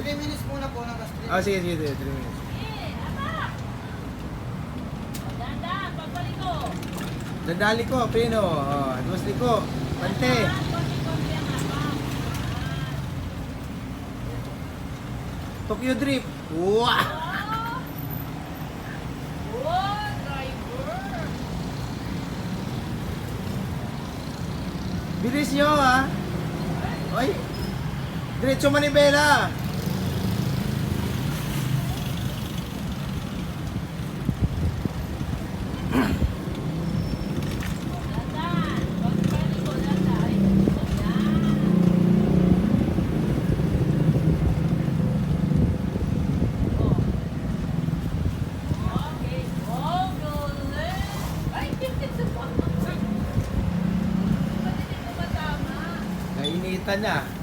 3 minutes muna po ng gas 3. Ah, sige, sige, 3 minutes. Dadali ko, pino. Oh, advance ko. Pante. Tokyo Drift. Wow! Bilis nyo, ha? Ay! Diretso manibela! Nainitan niya.